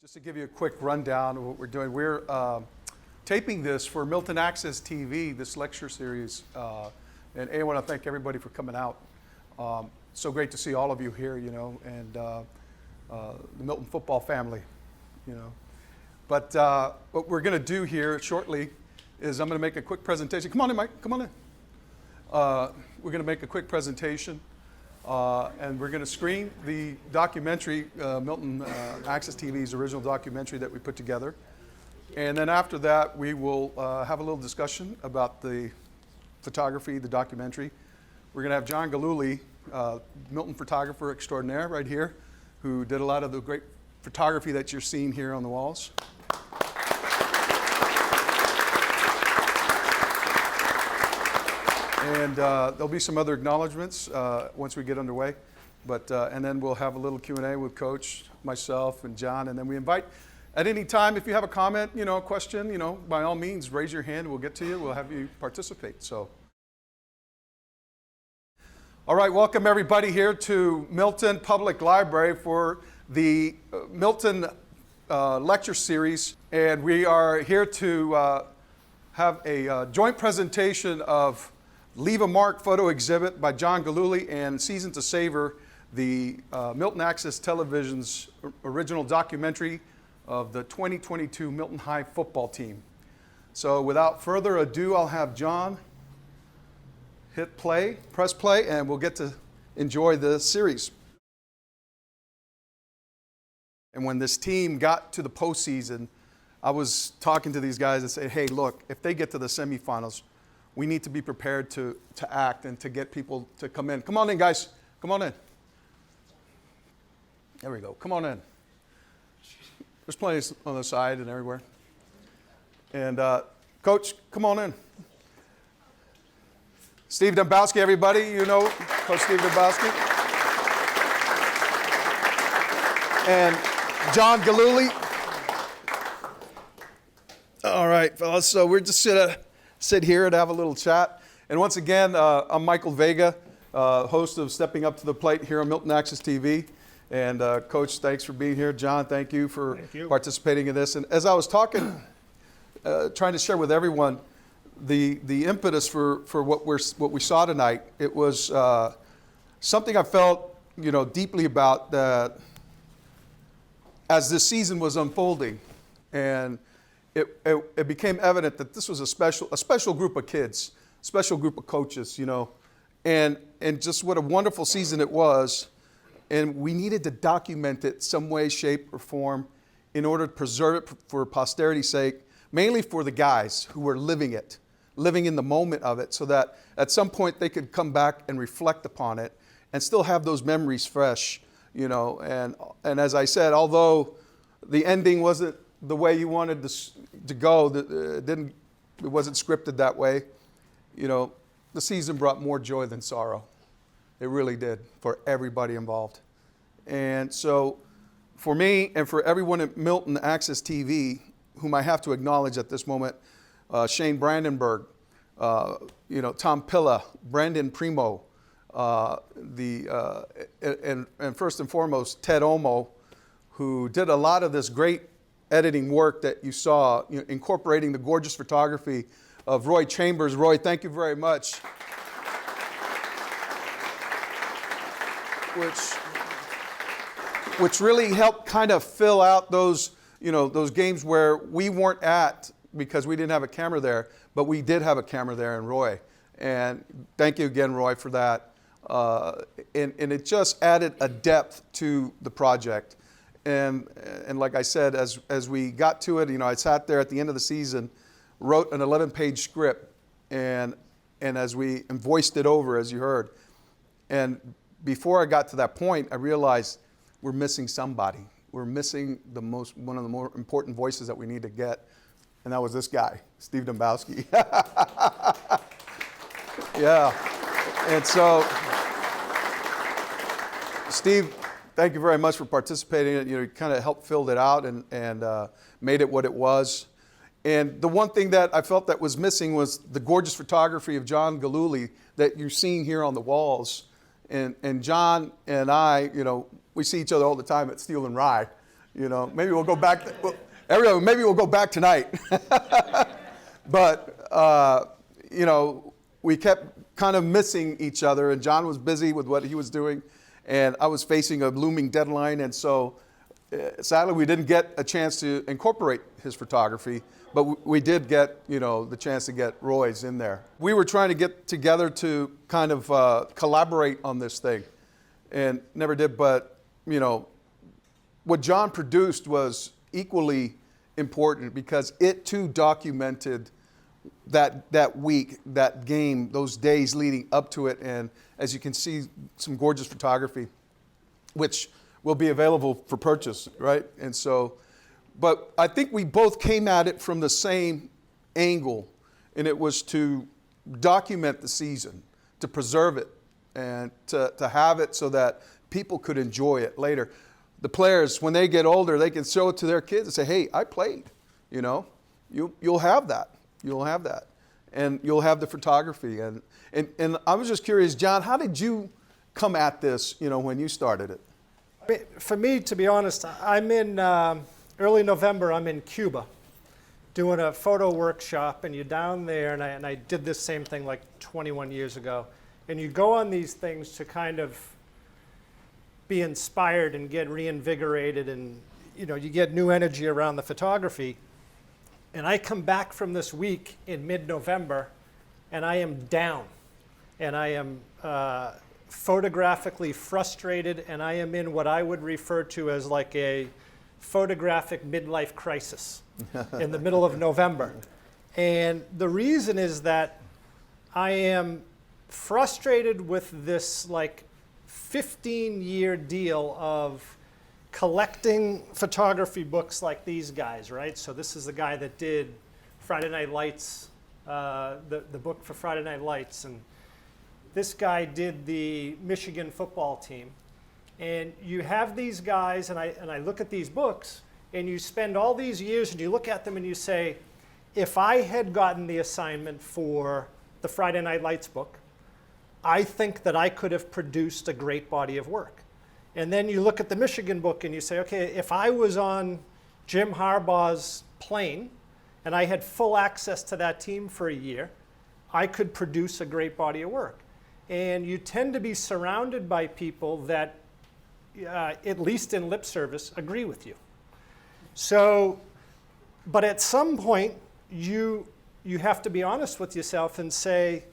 Just to give you a quick rundown of what we're doing, we're taping this for Milton Access TV, this lecture series. And I want to thank everybody for coming out. So great to see all of you here, and the Milton football family, But what we're going to do here shortly is I'm going to make a quick presentation. Come on in, Mike. Come on in. We're going to make a quick presentation. And we're going to screen the documentary, Milton Access TV's original documentary that we put together. And then after that, we will have a little discussion about the photography, the documentary. We're going to have John Gillooly, Milton photographer extraordinaire right here, who did a lot of the great photography that you're seeing here on the walls. And there'll be some other acknowledgments once we get underway. And then we'll have a little Q&A with Coach, myself, and John. And then we invite, at any time, if you have a comment, a question, by all means, raise your hand. We'll get to you. We'll have you participate. So, all right, welcome everybody here to Milton Public Library for the Milton lecture series. And we are here to have a joint presentation of Leave a Mark photo exhibit by John Gillooly and Season to Savor, the Milton Access Television's original documentary of the 2022 Milton High football team. So without further ado, I'll have John hit play, press play, and we'll get to enjoy the series. And when this team got to the postseason, I was talking to these guys and saying, hey, look, if they get to the semifinals, we need to be prepared to act and to get people to come in. Come on in, guys. Come on in. There we go. Come on in. There's plenty on the side and everywhere. And Coach, come on in. Steve Dembowski, everybody, Coach Steve Dembowski. And John Gillooly. All right, fellas. So we're just going to sit here and have a little chat. And once again, I'm Michael Vega, host of Stepping Up to the Plate here on Milton Access TV. And Coach, thanks for being here. John, thank you for participating in this. And as I was talking, trying to share with everyone the impetus for what we saw tonight, it was something I felt deeply about that as this season was unfolding. And it became evident that this was a special group of kids, special group of coaches, and just what a wonderful season it was. And we needed to document it some way, shape, or form in order to preserve it for posterity's sake, mainly for the guys who were living in the moment of it, so that at some point they could come back and reflect upon it and still have those memories fresh, And as I said, although the ending wasn't the way you wanted to go, it wasn't scripted that way. The season brought more joy than sorrow. It really did for everybody involved. And so for me and for everyone at Milton Access TV, whom I have to acknowledge at this moment, Shane Brandenburg, Tom Pilla, Brandon Primo, and first and foremost, Ted Omo, who did a lot of this great editing work that you saw, incorporating the gorgeous photography of Roy Chambers. Roy, thank you very much. Which really helped kind of fill out those games where we weren't at because we didn't have a camera there, but we did have a camera there in Roy. And thank you again, Roy, for that. And it just added a depth to the project. And like I said, as we got to it, I sat there at the end of the season, wrote an 11-page script, and as we voiced it over, as you heard. And before I got to that point, I realized we're missing somebody. We're missing one of the more important voices that we need to get, and that was this guy, Steve Dembowski. Yeah. And so, Steve, thank you very much for participating in it. You kind of helped fill it out and made it what it was. And the one thing that I felt that was missing was the gorgeous photography of John Gillooly that you're seeing here on the walls. And John and I, we see each other all the time at Steel and Rye, Maybe we'll go back. Maybe we'll go back tonight. But, we kept kind of missing each other, and John was busy with what he was doing, and I was facing a looming deadline, and so sadly we didn't get a chance to incorporate his photography, but we did get, the chance to get Roy's in there. We were trying to get together to kind of collaborate on this thing, and never did, but, what John produced was equally important because it too documented that week, that game, those days leading up to it, and as you can see, some gorgeous photography, which will be available for purchase, right? And so, but I think we both came at it from the same angle, and it was to document the season, to preserve it, and to have it so that people could enjoy it later. The players, when they get older, they can show it to their kids and say, hey, I played, you'll have that. You'll have that. And you'll have the photography. And I was just curious, John, how did you come at this, when you started it? For me, to be honest, I'm in early November, I'm in Cuba doing a photo workshop, and you're down there, and I did this same thing like 21 years ago. And you go on these things to kind of be inspired and get reinvigorated, and you get new energy around the photography. And I come back from this week in mid-November, and I am down, and I am photographically frustrated, and I am in what I would refer to as like a photographic midlife crisis in the middle of November. And the reason is that I am frustrated with this like 15-year deal of collecting photography books like these guys, right? So this is the guy that did Friday Night Lights, the book for Friday Night Lights, and this guy did the Michigan football team. And you have these guys, and I look at these books, and you spend all these years, and you look at them, and you say, if I had gotten the assignment for the Friday Night Lights book, I think that I could have produced a great body of work. And then you look at the Michigan book and you say, okay, if I was on Jim Harbaugh's plane and I had full access to that team for a year, I could produce a great body of work. And you tend to be surrounded by people that, at least in lip service, agree with you. So, but at some point, you have to be honest with yourself and say,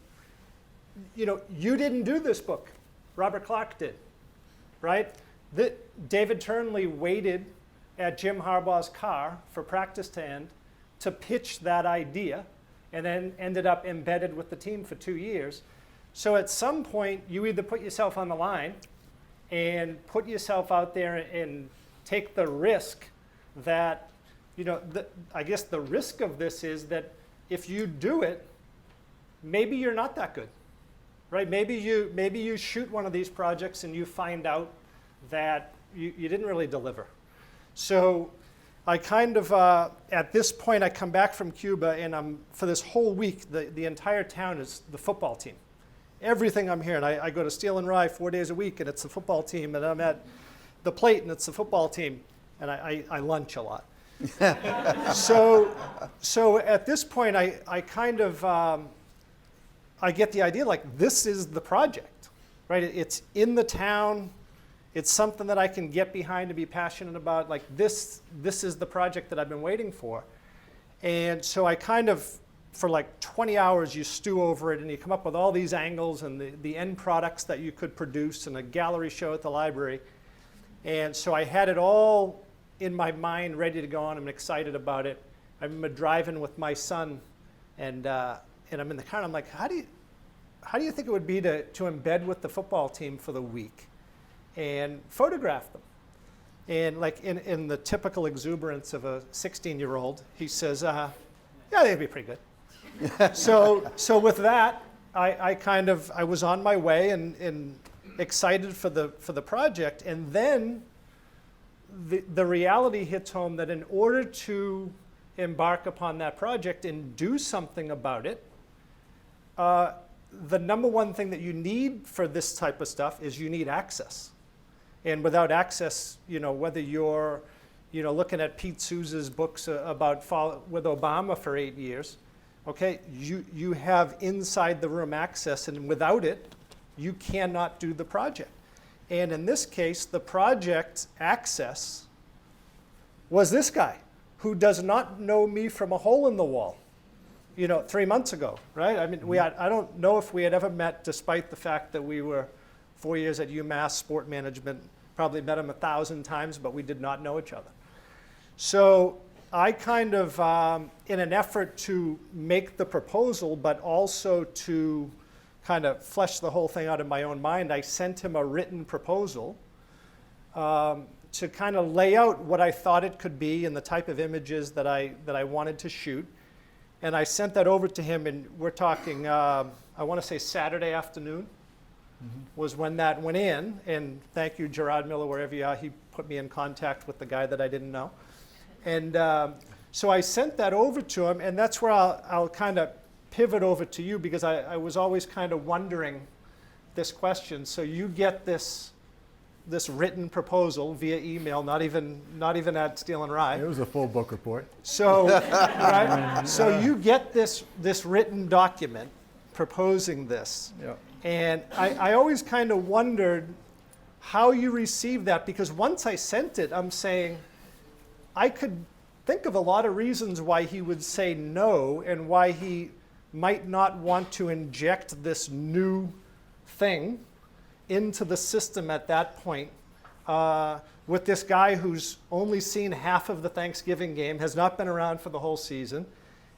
you didn't do this book. Robert Clark did. Right? David Turnley waited at Jim Harbaugh's car for practice to end to pitch that idea, and then ended up embedded with the team for 2 years. So at some point, you either put yourself on the line and put yourself out there and take the risk that, I guess the risk of this is that if you do it, maybe you're not that good. Right? Maybe you shoot one of these projects and you find out that you didn't really deliver. So I kind of, at this point, I come back from Cuba, and for this whole week, the entire town is the football team. Everything I'm hearing, I go to Steel and Rye 4 days a week, and it's the football team, and I'm at the plate, and it's the football team, and I lunch a lot. So at this point, I kind of, I get the idea, like, this is the project, right? It's in the town. It's something that I can get behind and be passionate about. Like, this is the project that I've been waiting for. And so I kind of, for like 20 hours, you stew over it, and you come up with all these angles and the end products that you could produce and a gallery show at the library. And so I had it all in my mind, ready to go on. I'm excited about it. I remember driving with my son, and I'm in the car, and I'm like, how do you think it would be to embed with the football team for the week and photograph them? And like in the typical exuberance of a 16-year-old, he says, yeah, they'd be pretty good. So with that, I was on my way and excited for the project. And then the reality hits home that in order to embark upon that project and do something about it, the number one thing that you need for this type of stuff is you need access. And without access, whether you're, looking at Pete Souza's books with Obama for 8 years. Okay, you have inside the room access, and without it, you cannot do the project. And in this case, the project access was this guy, who does not know me from a hole in the wall, 3 months ago, right? I mean, I don't know if we had ever met, despite the fact that we were 4 years at UMass sport management, probably met him 1,000 times, but we did not know each other. So I kind of, in an effort to make the proposal, but also to kind of flesh the whole thing out in my own mind, I sent him a written proposal to kind of lay out what I thought it could be and the type of images that I wanted to shoot. And I sent that over to him, and we're talking, I want to say Saturday afternoon was when that went in. And thank you, Gerard Miller, wherever you are, he put me in contact with the guy that I didn't know. And so I sent that over to him, and that's where I'll kind of pivot over to you, because I was always kind of wondering this question. So you get this written proposal via email, not even at Steel and Rye. It was a full book report. So, right? So you get this written document proposing this. Yeah. And I always kind of wondered how you received that, because once I sent it, I'm saying, I could think of a lot of reasons why he would say no, and why he might not want to inject this new thing into the system at that point, with this guy who's only seen half of the Thanksgiving game, has not been around for the whole season,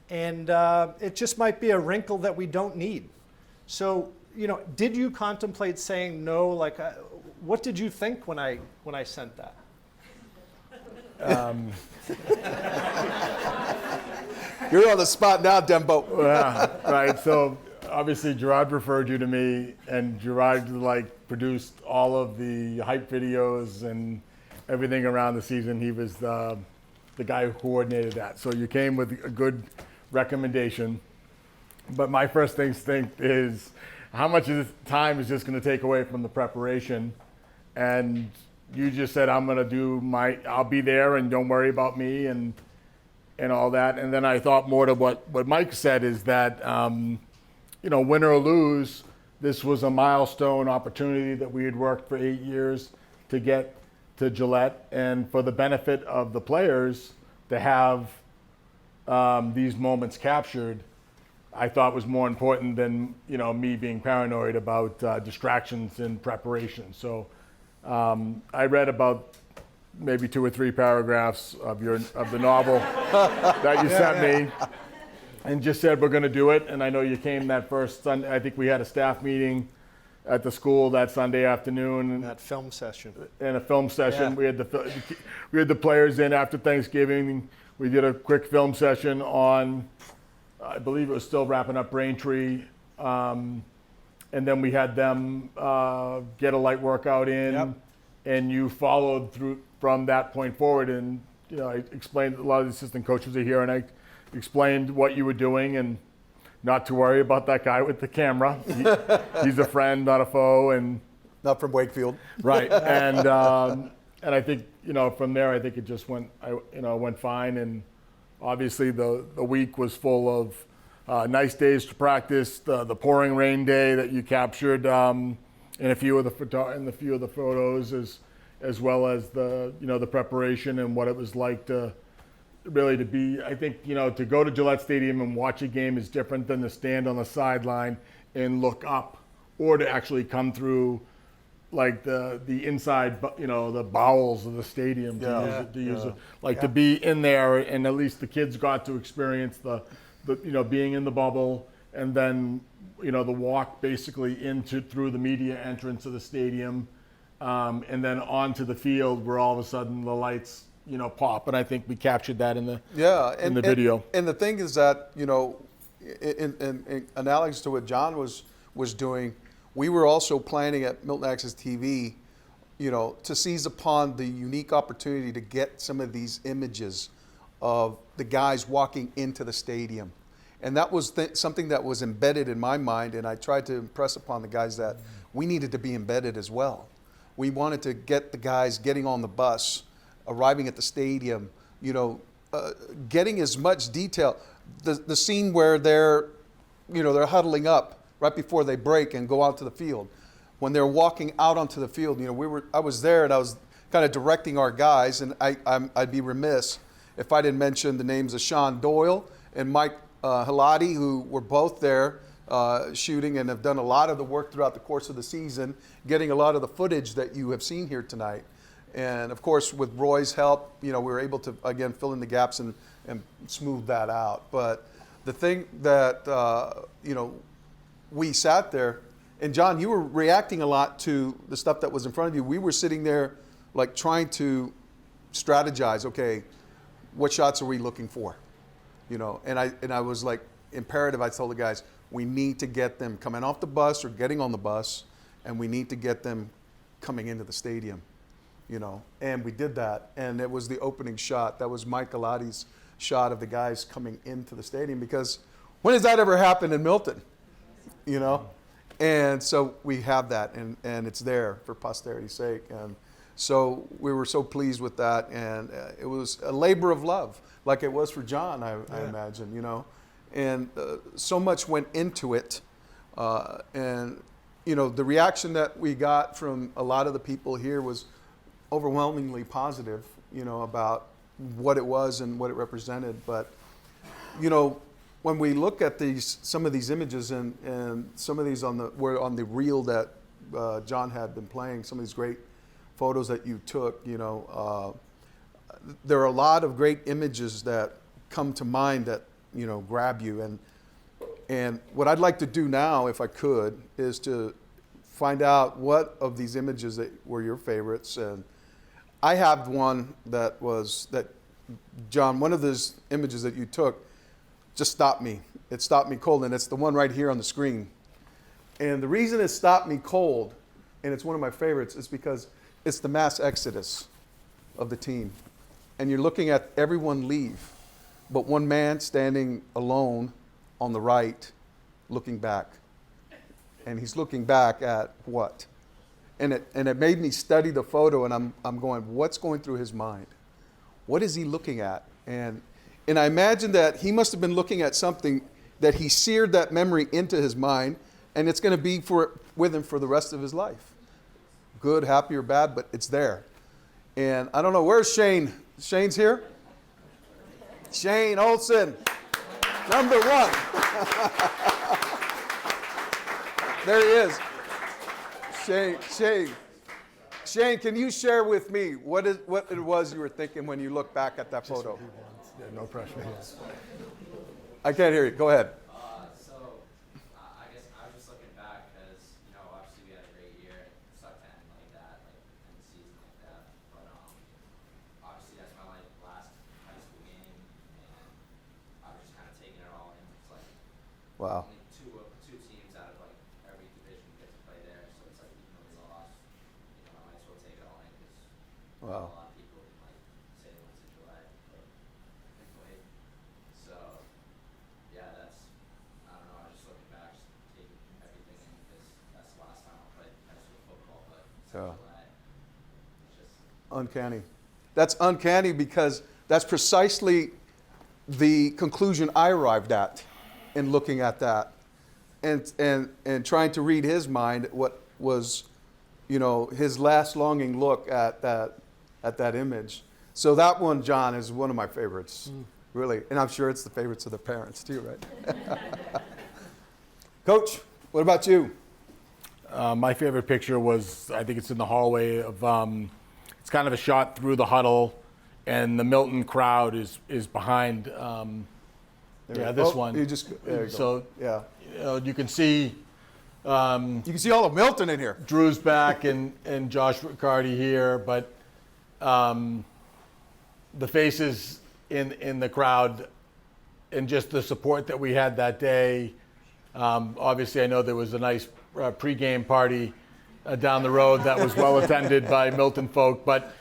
and it just might be a wrinkle that we don't need. So, did you contemplate saying no? Like, what did you think when I sent that? You're on the spot now, Dembo. Yeah, right. So obviously Gerard referred you to me, and Gerard produced all of the hype videos and everything around the season. He was the guy who coordinated that. So you came with a good recommendation. But my first instinct is, how much of this time is just going to take away from the preparation? And you just said, I'll be there and don't worry about me and all that. And then I thought more to what Mike said, is that, win or lose, this was a milestone opportunity that we had worked for 8 years to get to Gillette, and for the benefit of the players to have these moments captured, I thought was more important than me being paranoid about distractions in preparation. So I read about maybe 2 or 3 paragraphs of the novel that you sent me, and just said we're going to do it. And I know you came that first Sunday. I think we had a staff meeting at the school that Sunday afternoon. That film session. And a film session. Yeah. We had the players in after Thanksgiving. We did a quick film session on, I believe it was still wrapping up Braintree. And then we had them get a light workout in. Yep. And you followed through from that point forward. And I explained, a lot of the assistant coaches are here, and I explained what you were doing, and not to worry about that guy with the camera. He's a friend, not a foe, and Not from Wakefield. right. And I think from there, I think it just went fine. And obviously the week was full of nice days to practice. The pouring rain day that you captured in a few of the photos, as well as the preparation and what it was like to be. I think to go to Gillette Stadium and watch a game is different than to stand on the sideline and look up, or to actually come through the inside, the bowels of the stadium, to be in there. And at least the kids got to experience the being in the bubble, and then the walk basically through the media entrance of the stadium, and then onto the field, where all of a sudden the lights pop. And I think we captured that in the video. And the thing is that in analogy to what John was doing, we were also planning at Milton Access TV, to seize upon the unique opportunity to get some of these images of the guys walking into the stadium. And that was something that was embedded in my mind, and I tried to impress upon the guys that we needed to be embedded as well. We wanted to get the guys getting on the bus arriving at the stadium, getting as much detail. The scene where they're huddling up right before they break and go out to the field. When they're walking out onto the field, I was there and I was kind of directing our guys, and I'd be remiss if I didn't mention the names of Sean Doyle and Mike Halati, who were both there shooting and have done a lot of the work throughout the course of the season, getting a lot of the footage that you have seen here tonight. And of course, with Roy's help, we were able to, again, fill in the gaps and smooth that out. But the thing that, we sat there, and John, you were reacting a lot to the stuff that was in front of you. We were sitting there like trying to strategize, okay, what shots are we looking for? And I was like imperative. I told the guys, we need to get them coming off the bus or getting on the bus, and we need to get them coming into the stadium, and we did that. And it was the opening shot. That was Mike Galati's shot of the guys coming into the stadium, because when has that ever happened in Milton? And so we have that, and it's there for posterity's sake. And so we were so pleased with that, and it was a labor of love, like it was for John, I imagine, and so much went into it. And, the reaction that we got from a lot of the people here was overwhelmingly positive, about what it was and what it represented. But, when we look at some of these images and some of these were on the reel that John had been playing, some of these great photos that you took, there are a lot of great images that come to mind that, grab you. And what I'd like to do now, if I could, is to find out what of these images that were your favorites. And I have one that John, one of those images that you took just stopped me. It stopped me cold, and it's the one right here on the screen. And the reason it stopped me cold, and it's one of my favorites, is because it's the mass exodus of the team. And you're looking at everyone leave, but one man standing alone on the right, looking back. And he's looking back at what? And it made me study the photo, and I'm going, what's going through his mind? What is he looking at? And I imagine that he must have been looking at something that he seared that memory into his mind, and it's going to be with him for the rest of his life. Good, happy, or bad, but it's there. And I don't know, where's Shane? Shane's here? Shane Olson, number one. There he is. Shane, can you share with me what it was you were thinking when you look back at that photo? Yeah, no pressure. I can't hear you. Go ahead. I guess I was just looking back because, obviously we had a great year, sucked in like that, in the season like that. But obviously that's my last high school game, and I was just kind of taking it all in. It's like Wow. only two teams out of every division get to play there, so it's like even though we lost, I might as well take it all in because a Wow. lot of people say they went to July, but they played. So yeah, I don't know, I was just looking back, just taking everything in because that's the last time I played high school football, but Yeah. July, it's just Uncanny. That's uncanny because that's precisely the conclusion I arrived at in looking at that and trying to read his mind, what was, his last longing look at that image. So that one, John, is one of my favorites, really. And I'm sure it's the favorites of the parents too, right? Coach, what about you? My favorite picture was, I think it's in the hallway of, it's kind of a shot through the huddle, and the Milton crowd is behind. This one. You just, there you go. So Yeah. you can see You can see all of Milton in here. Drew's back and Josh Riccardi here, but the faces in the crowd and just the support that we had that day. Obviously, I know there was a nice pregame party down the road that was well attended by Milton folk, but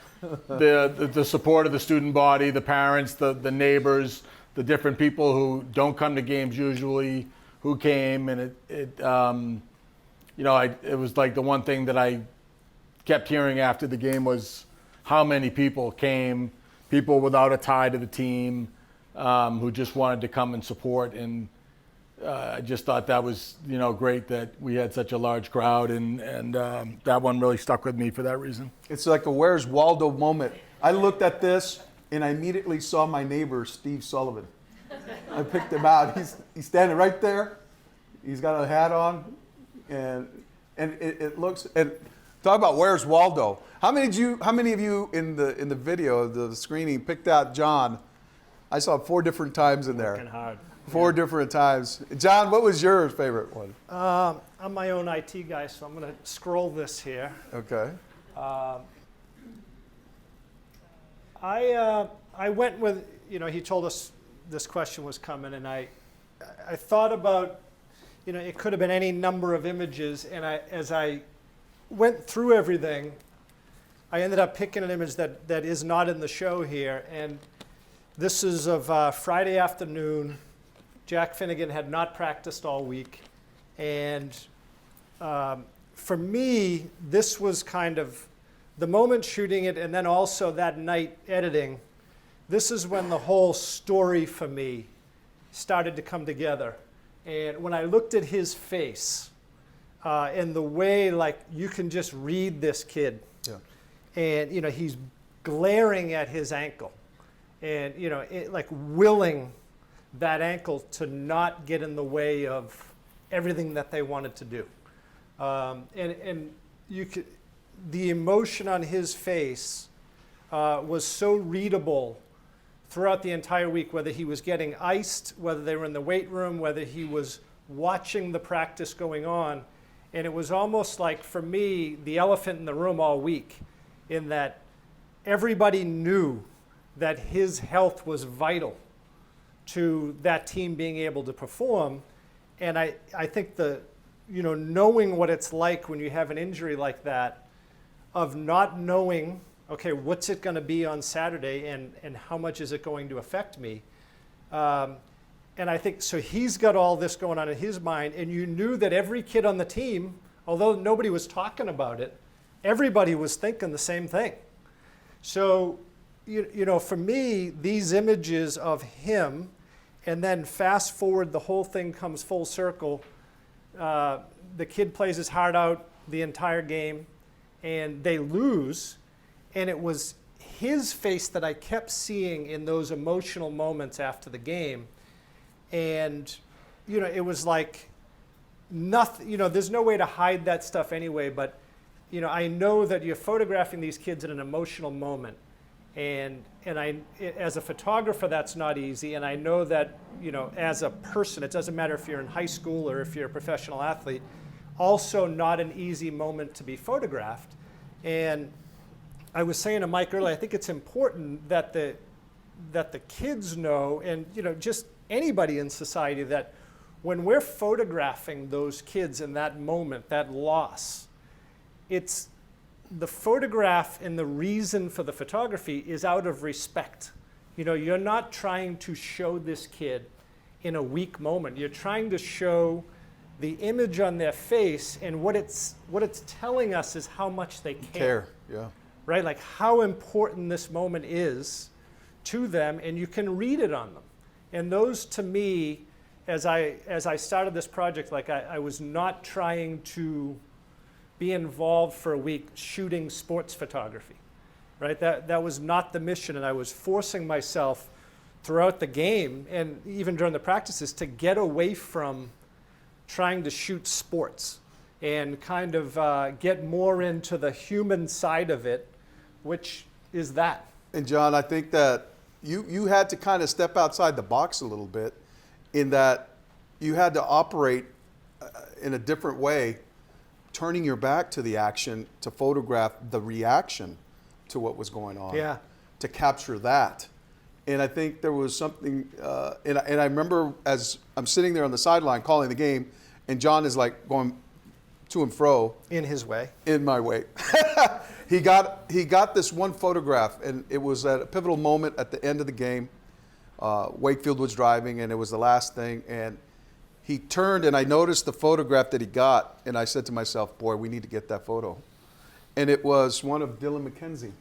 the support of the student body, the parents, the neighbors, the different people who don't come to games usually, who came, and it was like the one thing that I kept hearing after the game was, how many people came, people without a tie to the team, who just wanted to come and support. And I just thought that was, great that we had such a large crowd, and that one really stuck with me for that reason. It's like a Where's Waldo moment. I looked at this and I immediately saw my neighbor, Steve Sullivan. I picked him out. He's standing right there. He's got a hat on, and it looks. And talk about Where's Waldo. How many of you in the video, the screening, picked out John? I saw 4 different times in there. Working hard. 4 different times. John, what was your favorite one? I'm my own IT guy, so I'm going to scroll this here. Okay. I went with, he told us this question was coming, and I thought about, it could have been any number of images, and as I went through everything, I ended up picking an image that is not in the show here, and this is of Friday afternoon. Jack Finnegan had not practiced all week, and for me, this was kind of the moment shooting it, and then also that night editing. This is when the whole story for me started to come together. And when I looked at his face, and the way, like, you can just read this kid. Yeah. And, he's glaring at his ankle. And, like willing that ankle to not get in the way of everything that they wanted to do. And you could, the emotion on his face was so readable throughout the entire week, whether he was getting iced, whether they were in the weight room, whether he was watching the practice going on. And it was almost like, for me, the elephant in the room all week, in that everybody knew that his health was vital to that team being able to perform. And I think knowing what it's like when you have an injury like that, of not knowing, okay, what's it going to be on Saturday, and how much is it going to affect me? And I think, so he's got all this going on in his mind, and you knew that every kid on the team, although nobody was talking about it, everybody was thinking the same thing. So, for me, these images of him, and then fast forward, the whole thing comes full circle. The kid plays his heart out the entire game, and they lose. And it was his face that I kept seeing in those emotional moments after the game. And, it was like nothing, there's no way to hide that stuff anyway, but, I know that you're photographing these kids in an emotional moment. And as a photographer, that's not easy. And I know that, as a person, it doesn't matter if you're in high school or if you're a professional athlete, also not an easy moment to be photographed. And I was saying to Mike earlier, I think it's important that the kids know, and just anybody in society, that when we're photographing those kids in that moment, that loss, it's the photograph, and the reason for the photography is out of respect. You're not trying to show this kid in a weak moment. You're trying to show the image on their face, and what it's telling us is how much they care. Yeah. Right? Like how important this moment is to them, and you can read it on them. And those, to me, as I started this project, like I was not trying to be involved for a week shooting sports photography, right? That was not the mission, and I was forcing myself throughout the game and even during the practices to get away from trying to shoot sports and kind of get more into the human side of it, which is that. And John, I think that you had to kind of step outside the box a little bit, in that you had to operate in a different way, turning your back to the action to photograph the reaction to what was going on. Yeah. To capture that. And I think there was something, and I remember as I'm sitting there on the sideline calling the game, and John is like going to and fro. In his way. In my way. He got this one photograph, and it was at a pivotal moment at the end of the game. Wakefield was driving, and it was the last thing, and he turned, and I noticed the photograph that he got, and I said to myself, boy, we need to get that photo. And it was one of Dylan McKenzie.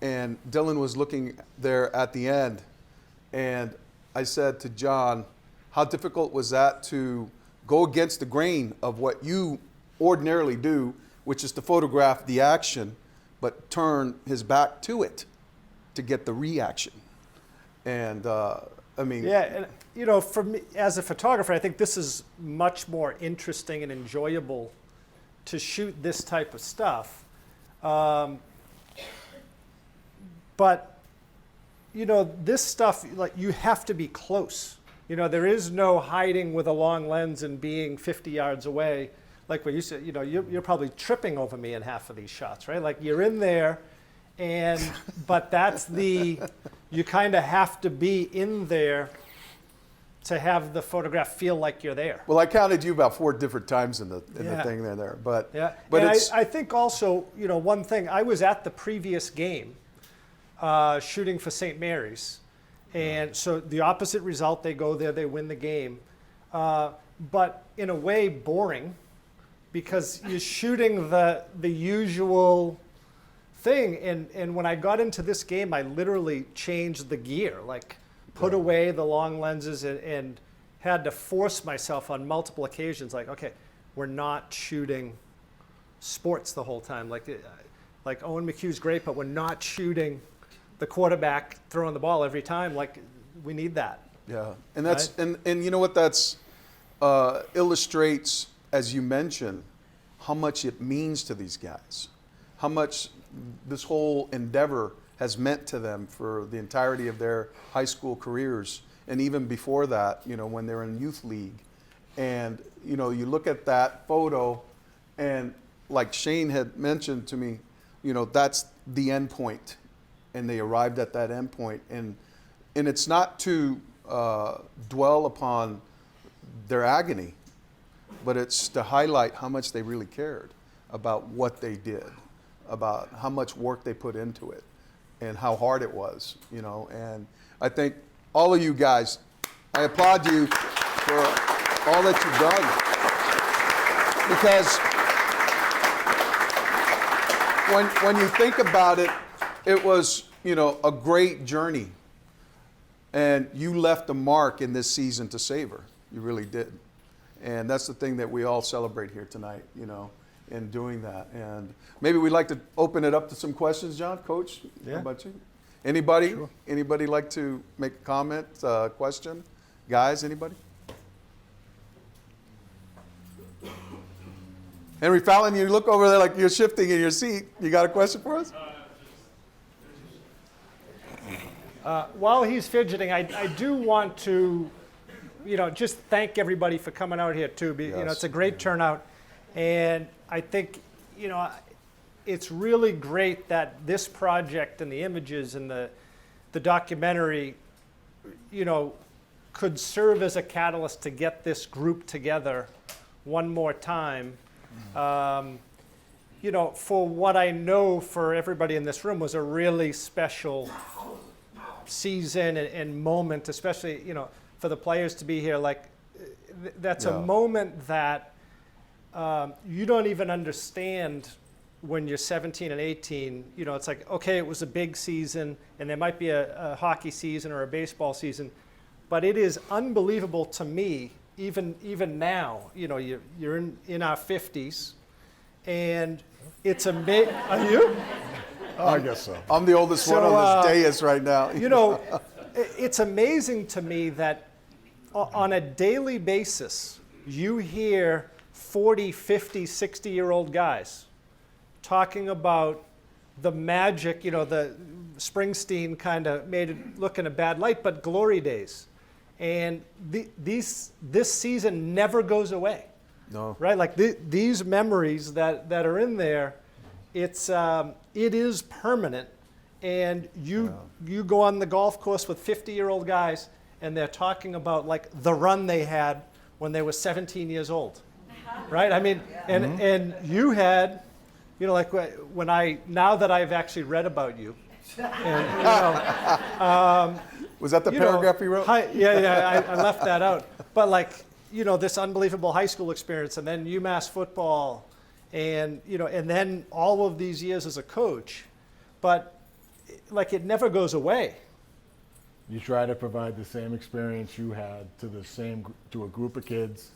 and Dylan was looking there at the end, and I said to John, how difficult was that to go against the grain of what you ordinarily do, which is to photograph the action, but turn his back to it to get the reaction. And I mean, Yeah, and you know, for me as a photographer, I think this is much more interesting and enjoyable to shoot this type of stuff. But you know, this stuff, like, you have to be close. You know, there is no hiding with a long lens and being 50 yards away. Like what you said, you know, you're probably tripping over me in half of these shots, right? Like, you're in there, but that's you kind of have to be in there to have the photograph feel like you're there. well, I counted you about 4 different times in the Yeah. thing there, but Yeah, but and it's I think also, you know, one thing, I was at the previous game shooting for St. Mary's, and so the opposite result, they go there, they win the game, but in a way boring, because you're shooting the usual thing, and when I got into this game, I literally changed the gear, like put away the long lenses and had to force myself on multiple occasions, like, okay, we're not shooting sports the whole time. Like Owen McHugh's great, but we're not shooting the quarterback throwing the ball every time. Like, we need that. yeah, and that's and you know what, that's illustrates, as you mentioned, how much it means to these guys, how much this whole endeavor has meant to them for the entirety of their high school careers, and even before that, you know, when they're in youth league. And you know, you look at that photo, and like Shane had mentioned to me, you know, that's the end point, and they arrived at that end point, and it's not to dwell upon their agony, but it's to highlight how much they really cared about what they did, about how much work they put into it, and how hard it was, you know. And I think all of you guys, I applaud you for all that you've done, because when you think about it, it was, you know, a great journey, and you left a mark in this season to Savor. You really did. And that's the thing that we all celebrate here tonight, you know, in doing that. And maybe we'd like to open it up to some questions, John, Coach. Yeah. How about you? Anybody? Anybody like to make a comment, question? Guys, anybody? Henry Fallon, you look over there like you're shifting in your seat. You got a question for us? While he's fidgeting, I do want to, you know, just thank everybody for coming out here too. You know, Yes. it's a great turnout, and I think, you know, it's really great that this project and the images and the documentary, you know, could serve as a catalyst to get this group together one more time. You know, for what I know for everybody in this room was a really special season and moment, especially, you know, for the players to be here. Like, that's a moment that you don't even understand when you're 17 and 18. You know, it's like, okay, it was a big season, and there might be a hockey season or a baseball season, but it is unbelievable to me, even now. You know, you're in our 50s, and it's amazing. Are you? Oh, I guess so. I'm the oldest one on this dais right now. You know, it's amazing to me that on a daily basis, you hear 40, 50, 60-year-old guys talking about the magic, you know, the Springsteen kind of made it look in a bad light, but glory days. And this season never goes away. No. Right? Like these memories that are in there, it is permanent. And you go on the golf course with 50-year-old guys, and they're talking about like the run they had when they were 17 years old, right? I mean, and you had, you know, like now that I've actually read about you, and, you know, Was that the paragraph you wrote? I left that out. But like, you know, this unbelievable high school experience, and then UMass football, and you know, and then all of these years as a coach. But like it never goes away. You try to provide the same experience you had to a group of kids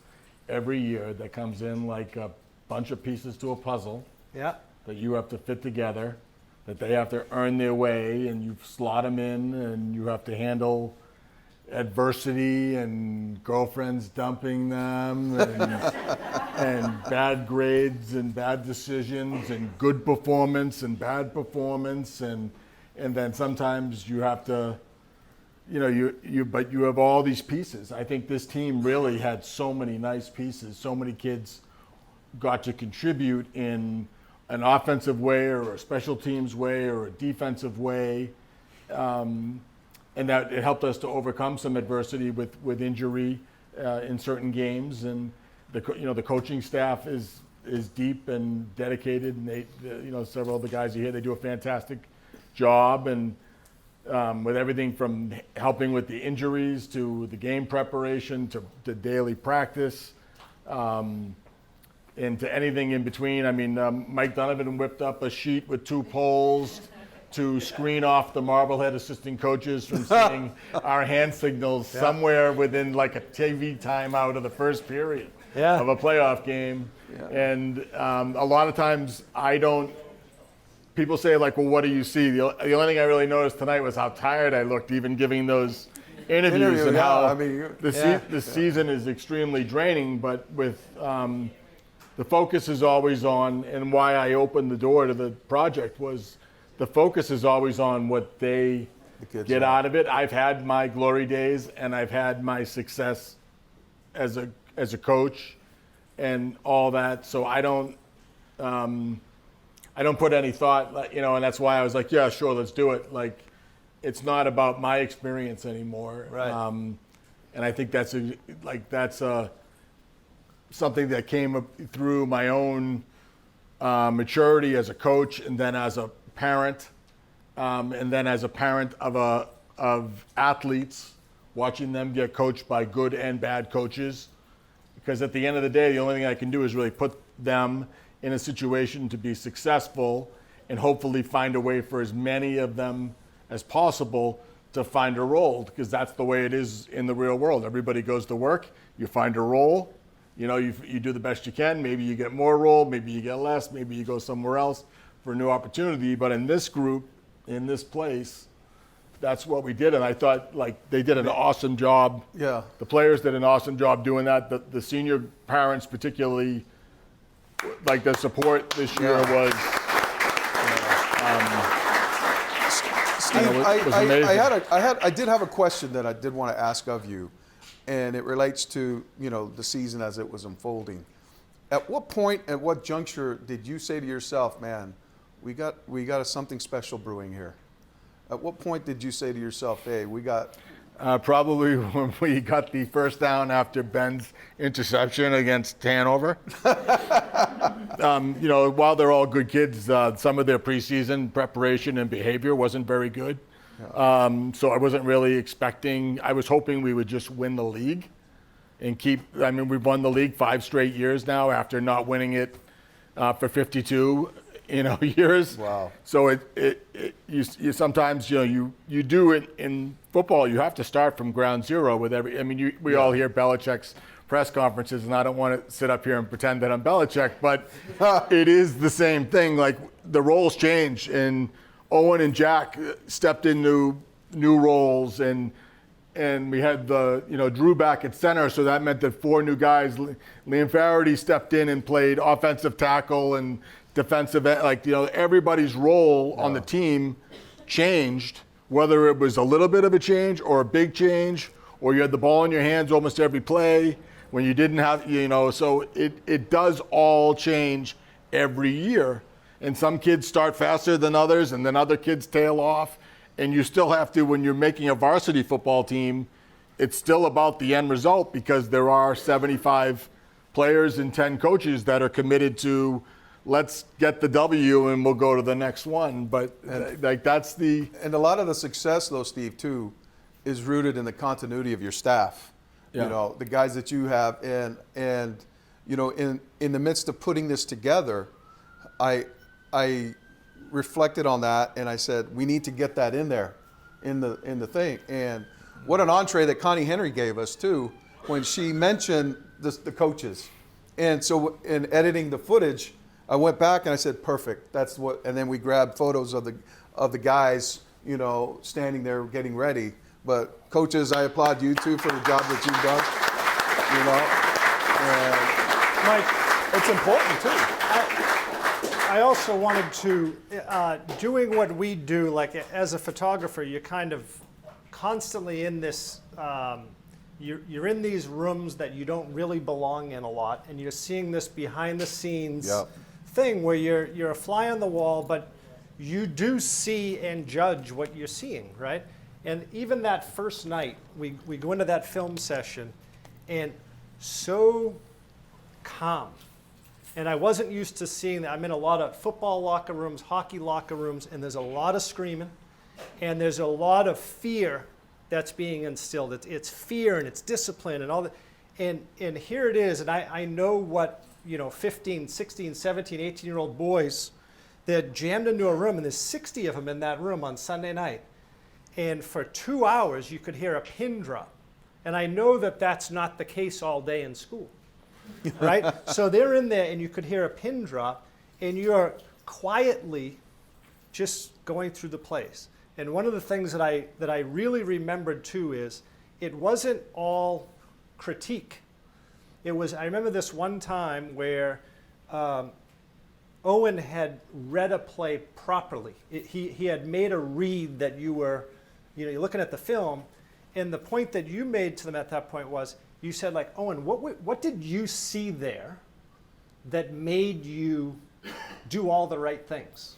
every year that comes in like a bunch of pieces to a puzzle Yeah. that you have to fit together, that they have to earn their way, and you slot them in, and you have to handle adversity and girlfriends dumping them and bad grades and bad decisions and good performance and bad performance, and then sometimes you have to, but you have all these pieces. I think this team really had so many nice pieces. So many kids got to contribute in an offensive way or a special teams way or a defensive way. And that it helped us to overcome some adversity with injury in certain games. And the coaching staff is deep and dedicated, and they several of the guys you hear, they do a fantastic job. And with everything from helping with the injuries to the game preparation to daily practice, and to anything in between. I mean, Mike Donovan whipped up a sheet with 2 poles to screen off the Marblehead assistant coaches from seeing our hand signals somewhere within like a TV timeout of the first period of a playoff game. Yeah. And a lot of times people say like, well, what do you see? The only thing I really noticed tonight was how tired I looked, even giving those interviews and how the season is extremely draining, but with the focus is always on, and why I opened the door to the project was the focus is always on what they get out of it. I've had my glory days and I've had my success as a coach and all that. So I don't put any thought, and that's why I was like, yeah, sure, let's do it. Like, it's not about my experience anymore. Right. And I think that's something that came through my own maturity as a coach, and then as a parent, and then as a parent of athletes, watching them get coached by good and bad coaches. Because at the end of the day, the only thing I can do is really put them in a situation to be successful, and hopefully find a way for as many of them as possible to find a role, because that's the way it is in the real world. Everybody goes to work, you find a role, you do the best you can. Maybe you get more role, maybe you get less, maybe you go somewhere else for a new opportunity. But in this group, in this place, that's what we did. And I thought they did an awesome job. Yeah. The players did an awesome job doing that. The senior parents particularly, the support this year was Steve, was amazing. I did have a question that I did want to ask of you, and it relates to the season as it was unfolding. At what point, at what juncture did you say to yourself, man, we got something special brewing here? At what point did you say to yourself, hey, we got... Probably when we got the first down after Ben's interception against Hanover. While they're all good kids, some of their preseason preparation and behavior wasn't very good. So I wasn't really expecting, I was hoping we would just win the league and we've won the league 5 straight years now after not winning it for 52 years. Wow. So you sometimes, you do it in football, you have to start from ground zero with we all hear Belichick's press conferences, and I don't want to sit up here and pretend that I'm Belichick, but it is the same thing. Like, the roles change, and Owen and Jack stepped into new roles, and we had Drew back at center, so that meant that 4 new guys. Liam Faraday stepped in and played offensive tackle and defensive end. Everybody's role on the team changed, whether it was a little bit of a change or a big change, or you had the ball in your hands almost every play when you didn't have, so it does all change every year. And some kids start faster than others, and then other kids tail off. And you still have to, when you're making a varsity football team, it's still about the end result, because there are 75 players and 10 coaches that are committed to, let's get the W and we'll go to the next one. But that's the... And a lot of the success, though, Steve, too, is rooted in the continuity of your staff. Yeah. The guys that you have, and in the midst of putting this together, I reflected on that, and I said, we need to get that in there, in the thing. And what an entree that Connie Henry gave us too, when she mentioned the coaches. And so in editing the footage, I went back and I said, perfect. That's what. And then we grabbed photos of the guys, you know, standing there getting ready. But coaches, I applaud you too for the job that you've done. You know, and Mike, it's important too. I also wanted to, doing what we do, like as a photographer, you're kind of constantly in this, you're in these rooms that you don't really belong in a lot, and you're seeing this behind the scenes thing where you're a fly on the wall, but you do see and judge what you're seeing, right? And even that first night, we go into that film session, and so calm. And I wasn't used to seeing that. I'm in a lot of football locker rooms, hockey locker rooms, and there's a lot of screaming, and there's a lot of fear that's being instilled. It's fear and it's discipline and all that. And here it is, and I know what, you know, 15, 16, 17, 18-year-old boys, they're jammed into a room, and there's 60 of them in that room on Sunday night. And for 2 hours, you could hear a pin drop. And I know that that's not the case all day in school. Right? So they're in there, and you could hear a pin drop, and you're quietly just going through the plays. And one of the things that I really remembered too is it wasn't all critique. It was, I remember this one time where Owen had read a play properly. He had made a read that you were, you know, you're looking at the film, and the point that you made to them at that point was, you said, like, Owen, what did you see there that made you do all the right things,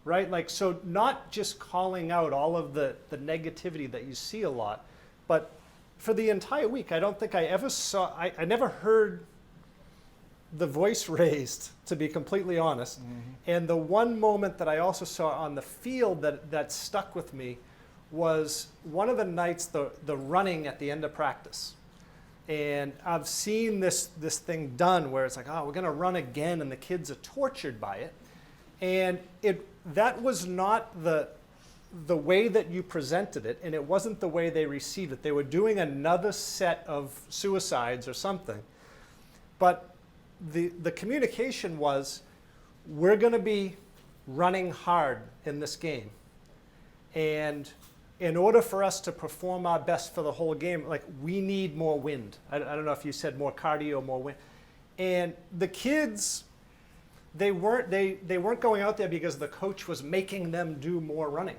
right? Like, so not just calling out all of the negativity that you see a lot, but for the entire week, I don't think I ever saw, I never heard the voice raised, to be completely honest. Mm-hmm. And the one moment that I also saw on the field that stuck with me was one of the nights, the running at the end of practice. And I've seen this thing done where it's like, oh, we're going to run again, and the kids are tortured by it. And that was not the way that you presented it, and it wasn't the way they received it. They were doing another set of suicides or something. But the communication was, we're going to be running hard in this game. And in order for us to perform our best for the whole game, like, we need more wind. I don't know if you said more cardio, more wind. And the kids, they weren't going out there because the coach was making them do more running.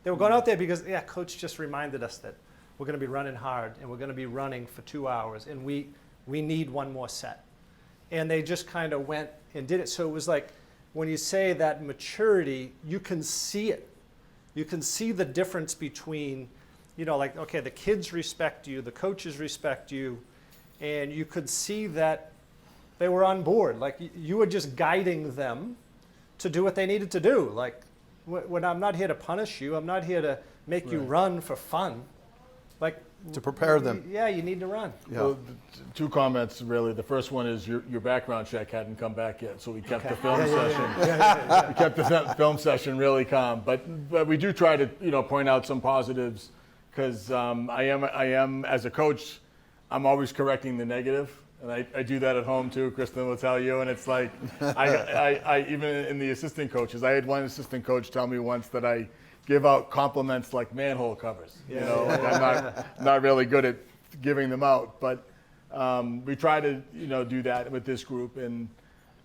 They were going out there because, yeah, coach just reminded us that we're going to be running hard, and we're going to be running for 2 hours, and we need one more set. And they just kind of went and did it. So it was like, when you say that maturity, you can see it. You can see the difference between, you know, like, okay, the kids respect you, the coaches respect you, and you could see that they were on board. Like, you were just guiding them to do what they needed to do. Like, when I'm not here to punish you, I'm not here to make you run for fun. Like, to prepare them. Yeah, you need to run. Yeah. Well, two comments, really. The first one is your background check hadn't come back yet, so we kept the film session. We kept the film session really calm, but we do try to, you know, point out some positives, because I am as a coach, I'm always correcting the negative, and I do that at home too. Kristen will tell you, and it's like I even in the assistant coaches, I had one assistant coach tell me once that I give out compliments like manhole covers. You know, like I'm not really good at giving them out, but we try to, you know, do that with this group. And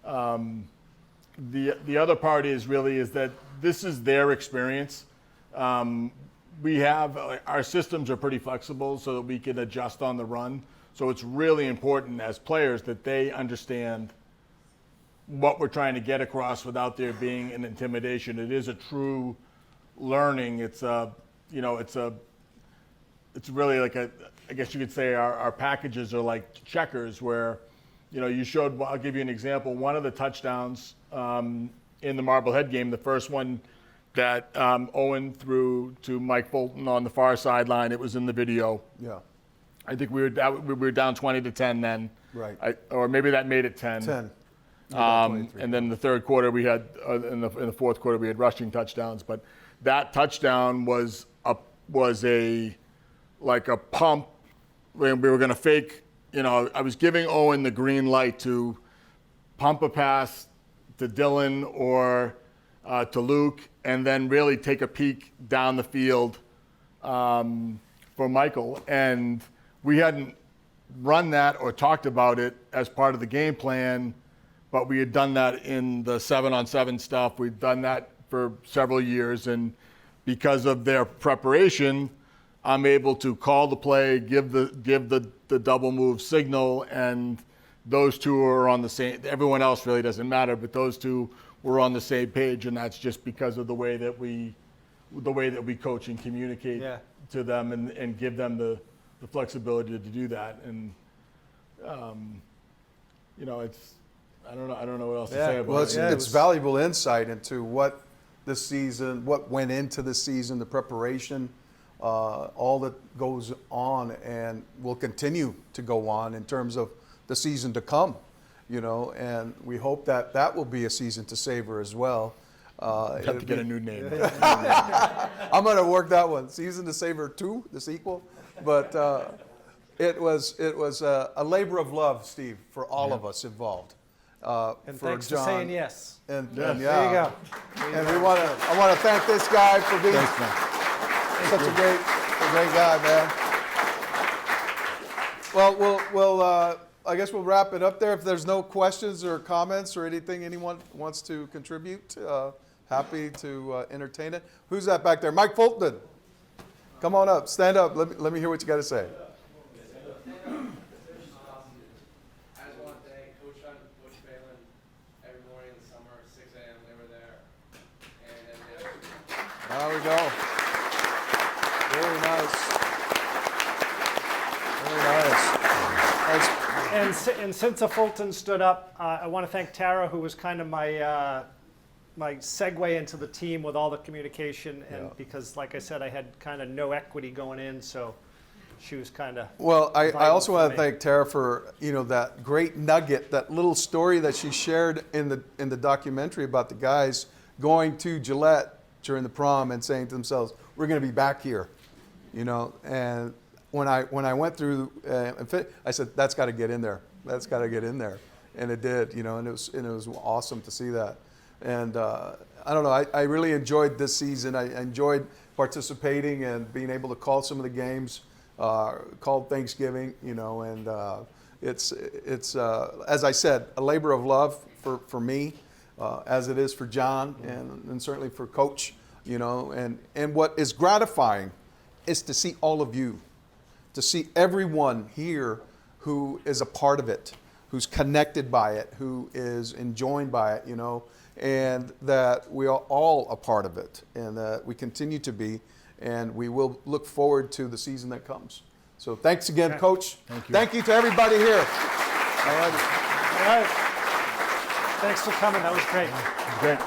the other part is that this is their experience. We have, our systems are pretty flexible so that we can adjust on the run. So it's really important as players that they understand what we're trying to get across without there being an intimidation. It is a true learning. It's really like I guess you could say our packages are like checkers, where, you know, you showed, I'll give you an example. One of the touchdowns in the Marblehead game, the first one that Owen threw to Mike Fulton on the far sideline, it was in the video. Yeah. I think we were down 20-10 then. Right. Or maybe that made it 10. 10. About 23. And then the third quarter we had, in the fourth quarter we had rushing touchdowns. But that touchdown was a like a pump when we were going to fake. I was giving Owen the green light to pump a pass to Dylan or to Luke, and then really take a peek down the field for Michael. And we hadn't run that or talked about it as part of the game plan, but we had done that in the 7-on-7 stuff. We'd done that for several years, and because of their preparation, I'm able to call the play, give the double move signal, and those two are on the same. Everyone else really doesn't matter, but those two were on the same page, and that's just because of the way that we coach and communicate to them and give them the flexibility to do that. And it's I don't know what else to say about Well, it. it's valuable insight into what this season, what went into the season, the preparation, all that goes on and will continue to go on in terms of the season to come, and we hope that will be a season to savor as well. Have to get a new name. I'm going to work that one, Season to Savor 2, the sequel. But it was a labor of love, Steve, for all of us involved. And for thanks John. for saying yes. And There you go. And I want to thank this guy for being Thanks, man. such a great guy, man. Well, I guess we'll wrap it up there. If there's no questions or comments or anything anyone wants to contribute, happy to entertain it. Who's that back there? Mike Fulton. Come on up. Stand up. Let me hear what you got to say. I just want to thank Coach Hunt and Coach Phelan. Every morning in the summer, 6 a.m. they were there. And There we go. Very nice. Very nice. And since a Fulton stood up, I want to thank Tara, who was kind of my segue into the team with all the communication, and because, like I said, I had kind of no equity going in, so she was kind of. Well, I also want to for me. thank Tara for that great nugget, that little story that she shared in the documentary about the guys going to Gillette during the prom and saying to themselves, "We're going to be back here," and. When I went through, I said, "That's got to get in there. That's got to get in there," and it did, and it was awesome to see that. And I don't know, I really enjoyed this season. I enjoyed participating and being able to call some of the games, called Thanksgiving, and it's as I said, a labor of love for me, as it is for John and certainly for Coach, and what is gratifying is to see all of you. To see everyone here who is a part of it, who's connected by it, who is enjoined by it, and that we are all a part of it, and that we continue to be, and we will look forward to the season that comes. So thanks again, Coach. Thank you. Thank you to everybody here. All right. All right. Thanks for coming. That was great. Great.